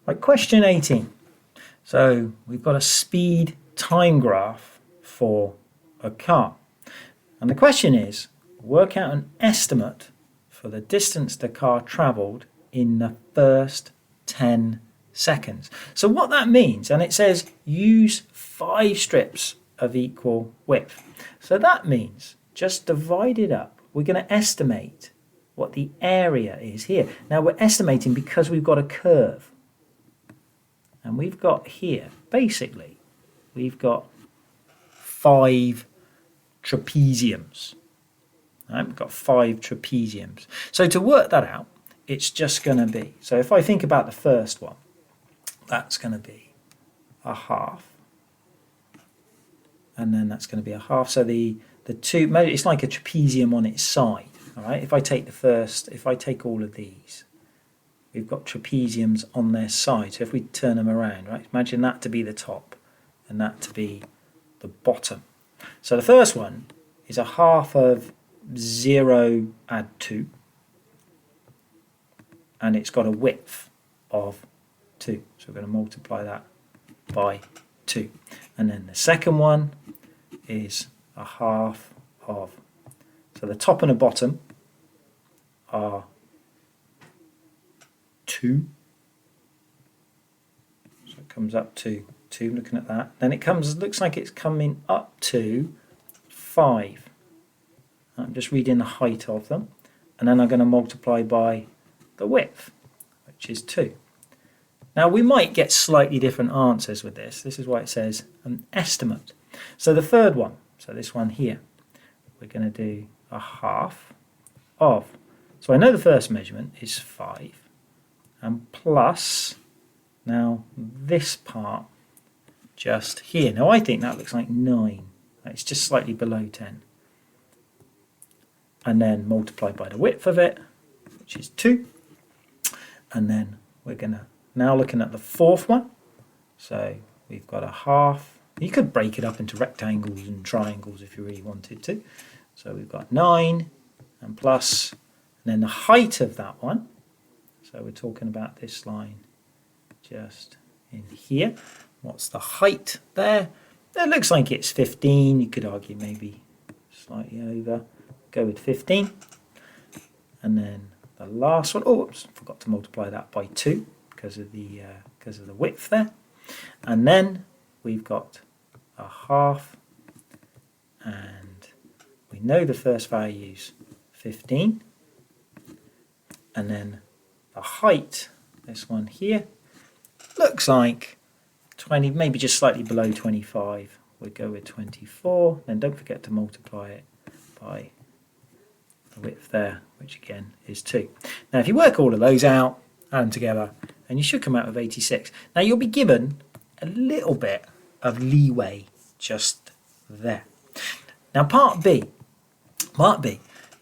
Right, question 18. So we've got a speed time graph for a car. And the question is, work out an estimate for the distance the car travelled in the first 10 seconds. So what that means, and it says use 5 strips of equal width. So that means just divide it up. We're going to estimate what the area is here. Now we're estimating because we've got a curve. And we've got here, basically, we've got 5 trapeziums. Right, we've got 5 trapeziums. So to work that out, it's just going to be, so if I think about the first one, that's going to be a half. And then that's going to be a half. So the two, it's like a trapezium on its side. All right, if I take all of these, we've got trapeziums on their side. So if we turn them around, right, imagine that to be the top and that to be the bottom. So the first one is a half of 0 add 2, and it's got a width of 2. So we're going to multiply that by 2. And then the second one is a half of, so the top and the bottom are 2. So it comes up to 2, looking at that. Then it looks like it's coming up to 5. I'm just reading the height of them. And then I'm going to multiply by the width, which is 2. Now we might get slightly different answers with this. This is why it says an estimate. So the third one, so this one here, we're going to do a half of, so I know the first measurement is 5, and plus now this part just here. Now I think that looks like 9. It's just slightly below 10. And then multiply by the width of it, which is 2. And then we're going to, now looking at the fourth one, so we've got a half. You could break it up into rectangles and triangles if you really wanted to. So we've got 9 and plus, and then the height of that one. So we're talking about this line just in here. What's the height there? It looks like it's 15. You could argue maybe slightly over. Go with 15. And then the last one, oh, oops, forgot to multiply that by 2 because of the width there. And then we've got a half, and we know the first value is 15. And then the height, this one here, looks like 20, maybe just slightly below 25. We'll go with 24. Then don't forget to multiply it by the width there, which again is 2. Now if you work all of those out, add them together, and you should come out with 86. Now you'll be given a little bit of leeway just there. Now part B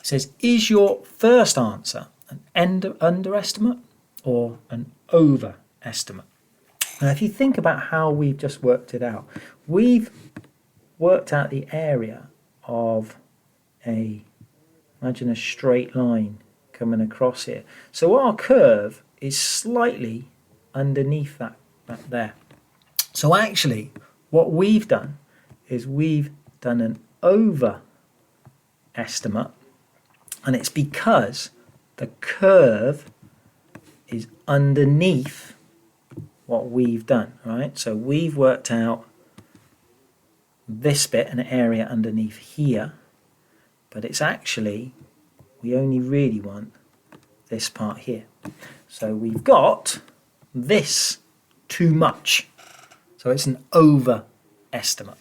says, is your first answer an underestimate or an overestimate? Now if you think about how we've just worked it out, we've worked out the area of imagine a straight line coming across here. So our curve is slightly underneath that there. So actually what we've done is we've done an overestimate, and it's because the curve is underneath what we've done, right? So we've worked out this bit, an area underneath here, but it's actually, we only really want this part here. So we've got this too much. So it's an overestimate.